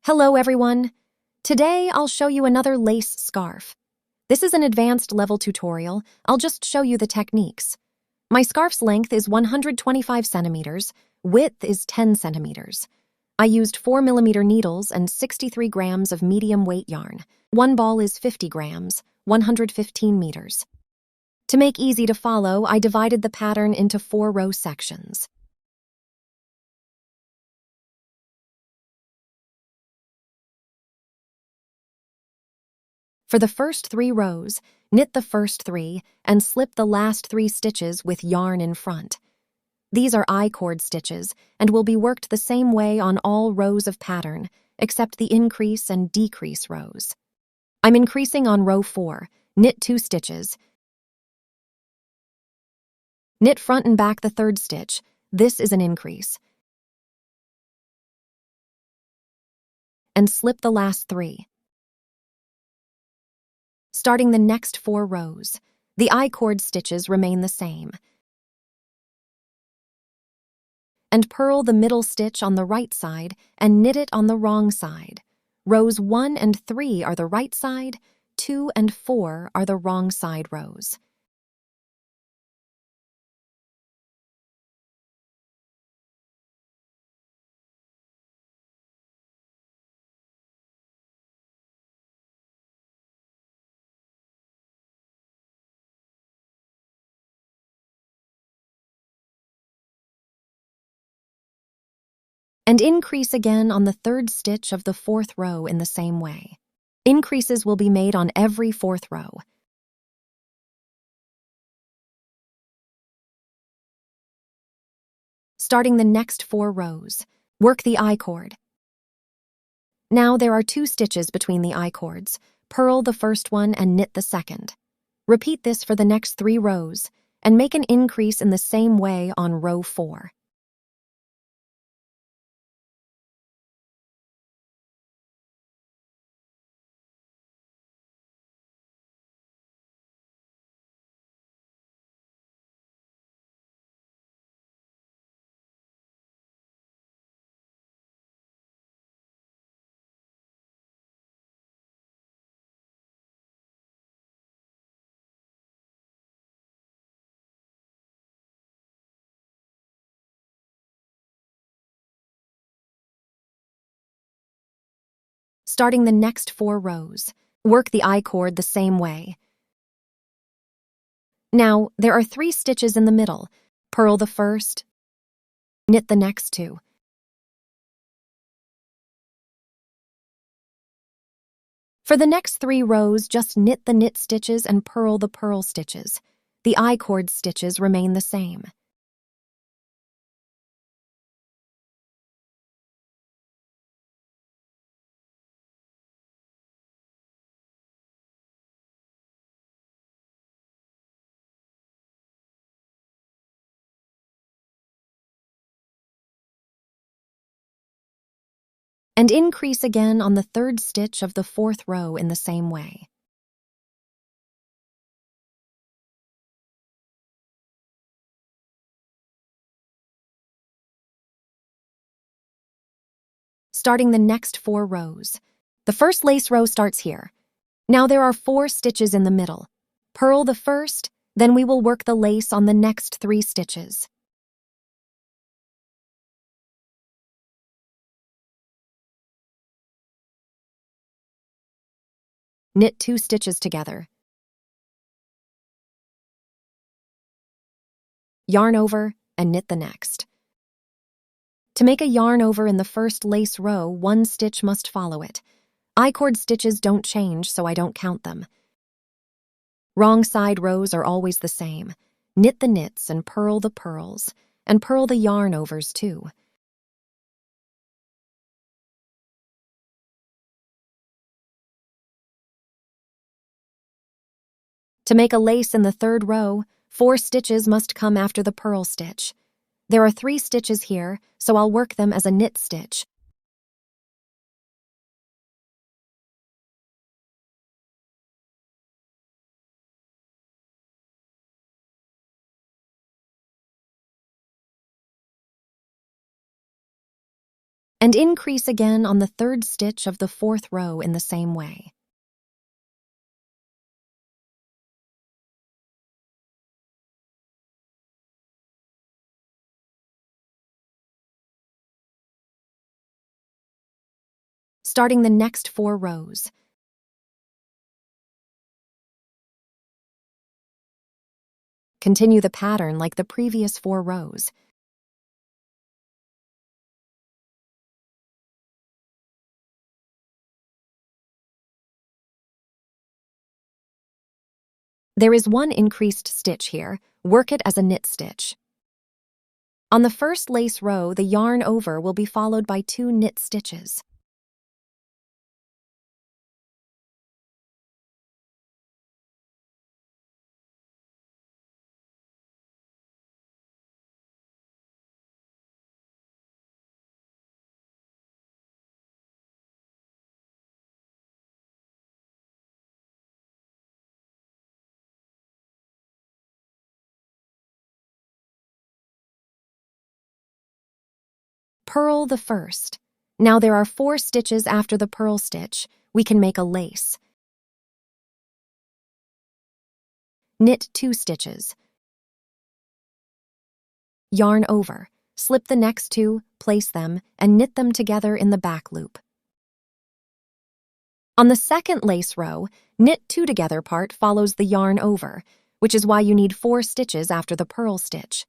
Hello everyone! Today I'll show you another lace scarf. This is an advanced level tutorial. I'll just show you the techniques. My scarf's length is 125 centimeters, width is 10 centimeters. I used 4mm needles and 63 grams of medium weight yarn. One ball is 50 grams, 115 meters. To make easy to follow, I divided the pattern into 4-row sections. For the first 3 rows, knit the first 3 and slip the last 3 stitches with yarn in front. These are I-cord stitches and will be worked the same way on all rows of pattern, except the increase and decrease rows. I'm increasing on row 4, knit 2 stitches. Knit front and back the 3rd stitch. This is an increase. And slip the last 3. Starting the next 4 rows, the I-cord stitches remain the same. And purl the middle stitch on the right side and knit it on the wrong side. Rows 1 and 3 are the right side, 2 and 4 are the wrong side rows. And increase again on the 3rd stitch of the 4th row in the same way. Increases will be made on every 4th row. Starting the next 4 rows, work the I-cord. Now there are 2 stitches between the I-cords. Purl the first one and knit the second. Repeat this for the next 3 rows and make an increase in the same way on row 4. Starting the next 4 rows, work the I-cord the same way. Now, there are 3 stitches in the middle. Purl the first, knit the next 2. For the next 3 rows, just knit the knit stitches and purl the purl stitches. The I-cord stitches remain the same. And increase again on the 3rd stitch of the 4th row in the same way. Starting the next 4 rows. The first lace row starts here. Now there are 4 stitches in the middle. Purl the first, then we will work the lace on the next 3 stitches. Knit 2 stitches together. Yarn over and knit the next. To make a yarn over in the first lace row, 1 stitch must follow it. I-cord stitches don't change, so I don't count them. Wrong side rows are always the same. Knit the knits and purl the purls, and purl the yarn overs too. To make a lace in the 3rd row, 4 stitches must come after the purl stitch. There are 3 stitches here, so I'll work them as a knit stitch. And increase again on the third stitch of the fourth row in the same way. Starting the next 4 rows. Continue the pattern like the previous 4 rows. There is 1 increased stitch here. Work it as a knit stitch. On the first lace row, the yarn over will be followed by 2 knit stitches. Purl the first. Now there are 4 stitches after the purl stitch. We can make a lace. Knit 2 stitches. Yarn over. Slip the next 2, place them, and knit them together in the back loop. On the second lace row, knit 2 together part follows the yarn over, which is why you need 4 stitches after the purl stitch.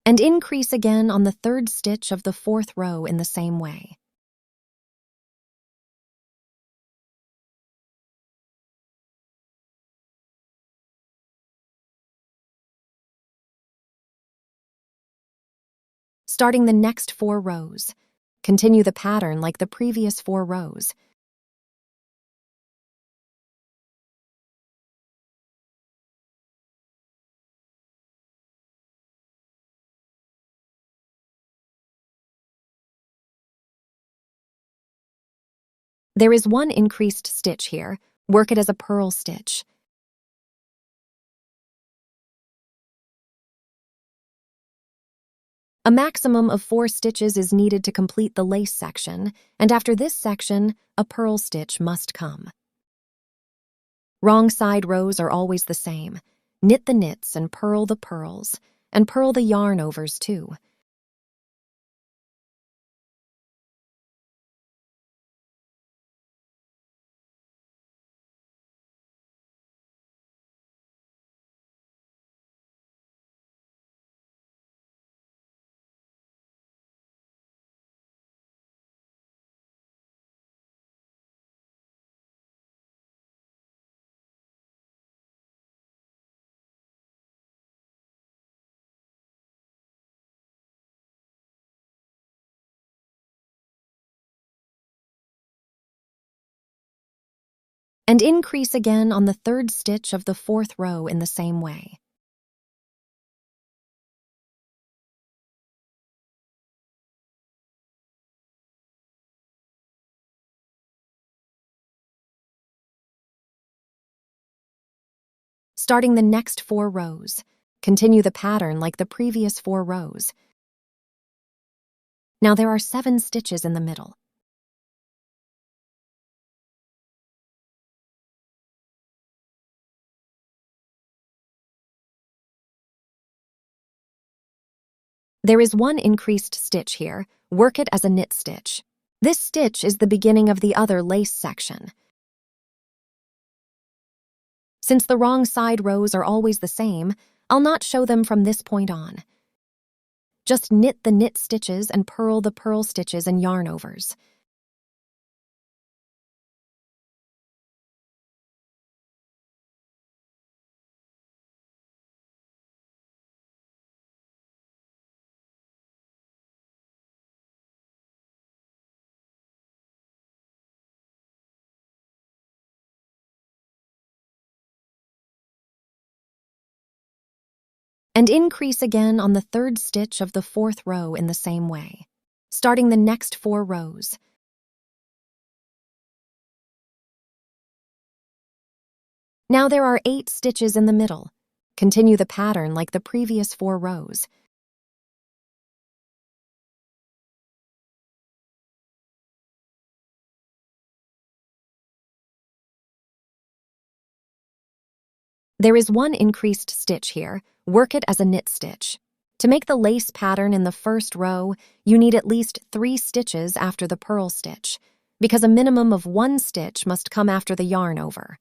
And increase again on the third stitch of the fourth row in the same way. Starting the next 4 rows. Continue the pattern like the previous 4 rows. There is 1 increased stitch here. Work it as a purl stitch. A maximum of 4 stitches is needed to complete the lace section, and after this section, a purl stitch must come. Wrong side rows are always the same. Knit the knits and purl the purls, and purl the yarn overs too. And increase again on the third stitch of the fourth row in the same way. Starting the next 4 rows. Continue the pattern like the previous 4 rows. Now there are 7 stitches in the middle. There is 1 increased stitch here. Work it as a knit stitch. This stitch is the beginning of the other lace section. Since the wrong side rows are always the same, I'll not show them from this point on. Just knit the knit stitches and purl the purl stitches and yarn overs. And increase again on the third stitch of the fourth row in the same way. Starting the next 4 rows. Now there are 8 stitches in the middle. Continue the pattern like the previous 4 rows. There is one increased stitch here. Work it as a knit stitch. To make the lace pattern in the first row, you need at least 3 stitches after the purl stitch, because a minimum of 1 stitch must come after the yarn over.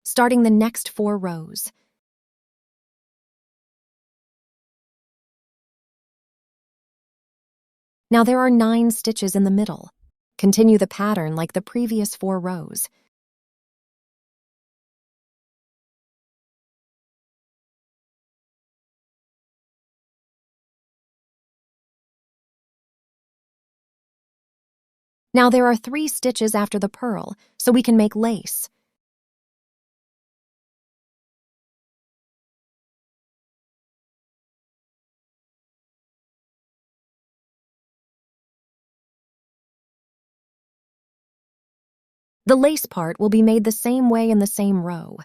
Starting the next 4 rows. Now there are 9 stitches in the middle. Continue the pattern like the previous 4 rows. Now there are 3 stitches after the purl, so we can make lace. The lace part will be made the same way in the same row.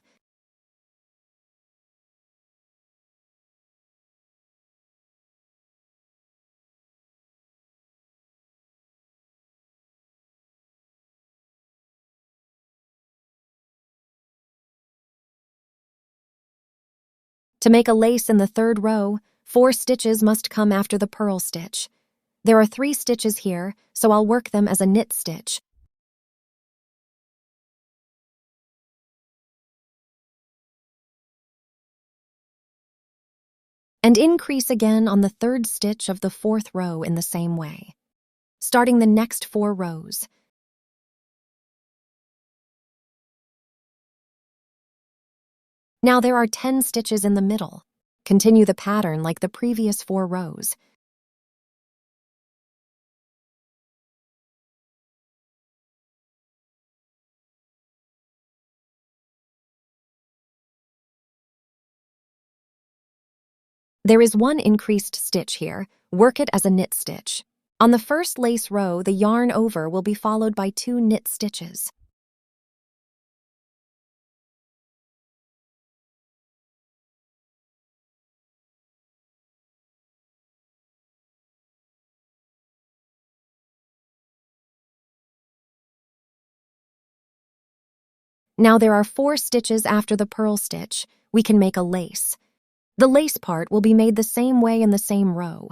To make a lace in the 3rd row, 4 stitches must come after the purl stitch. There are 3 stitches here, so I'll work them as a knit stitch. And increase again on the 3rd stitch of the 4th row in the same way. Starting the next 4 rows. Now there are 10 stitches in the middle. Continue the pattern like the previous 4 rows. There is one increased stitch here. Work it as a knit stitch. On the first lace row, the yarn over will be followed by 2 knit stitches. Now there are 4 stitches after the purl stitch. We can make a lace. The lace part will be made the same way in the same row.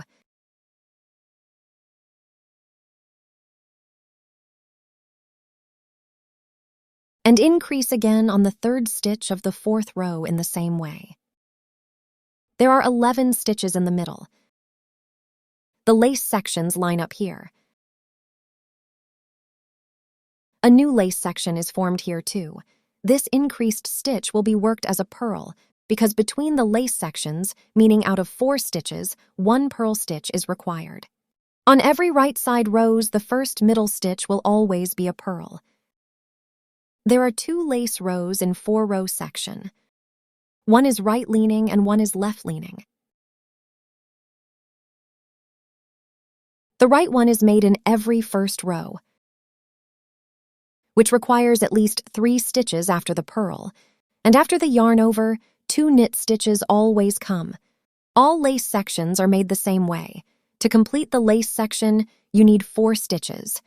And increase again on the 3rd stitch of the 4th row in the same way. There are 11 stitches in the middle. The lace sections line up here. A new lace section is formed here too. This increased stitch will be worked as a purl, because between the lace sections, meaning out of 4 stitches, 1 purl stitch is required. On every right side rows, the first middle stitch will always be a purl. There are 2 lace rows in 4-row section. One is right-leaning and one is left-leaning. The right one is made in every first row, which requires at least 3 stitches after the purl, and after the yarn over, 2 knit stitches always come. All lace sections are made the same way. To complete the lace section, you need 4 stitches.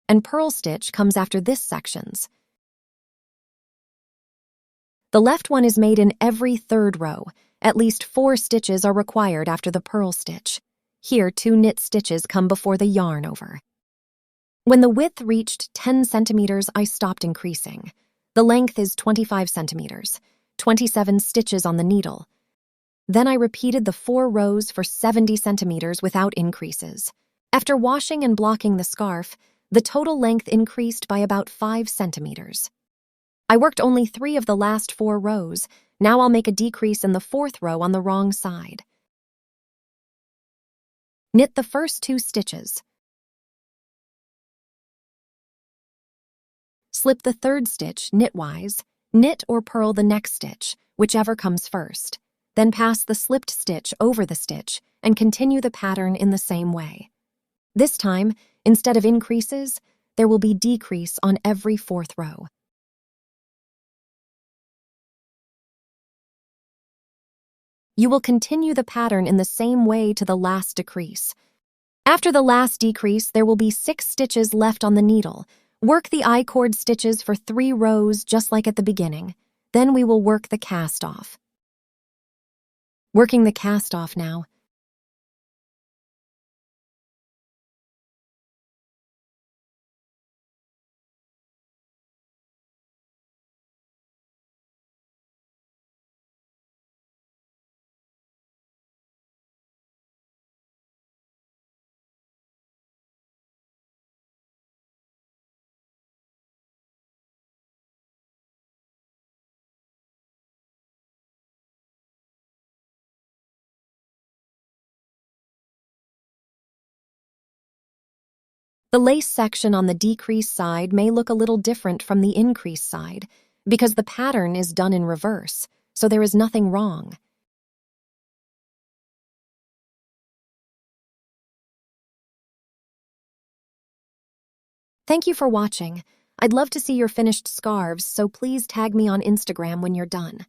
And purl stitch comes after this sections. The left one is made in every 3rd row. At least 4 stitches are required after the purl stitch. Here, 2 knit stitches come before the yarn over. When the width reached 10 centimeters, I stopped increasing. The length is 25 centimeters, 27 stitches on the needle. Then I repeated the 4 rows for 70 centimeters without increases. After washing and blocking the scarf, the total length increased by about 5 centimeters. I worked only 3 of the last 4 rows. Now I'll make a decrease in the 4th row on the wrong side. Knit the first 2 stitches. Slip the 3rd stitch knitwise, knit or purl the next stitch, whichever comes first. Then pass the slipped stitch over the stitch and continue the pattern in the same way. This time, instead of increases, there will be decrease on every fourth row. You will continue the pattern in the same way to the last decrease. After the last decrease, there will be 6 stitches left on the needle. Work the I-cord stitches for 3 rows just like at the beginning. Then we will work the cast off. Working the cast off now. The lace section on the decrease side may look a little different from the increase side because the pattern is done in reverse, so there is nothing wrong. Thank you for watching. I'd love to see your finished scarves, so please tag me on Instagram when you're done.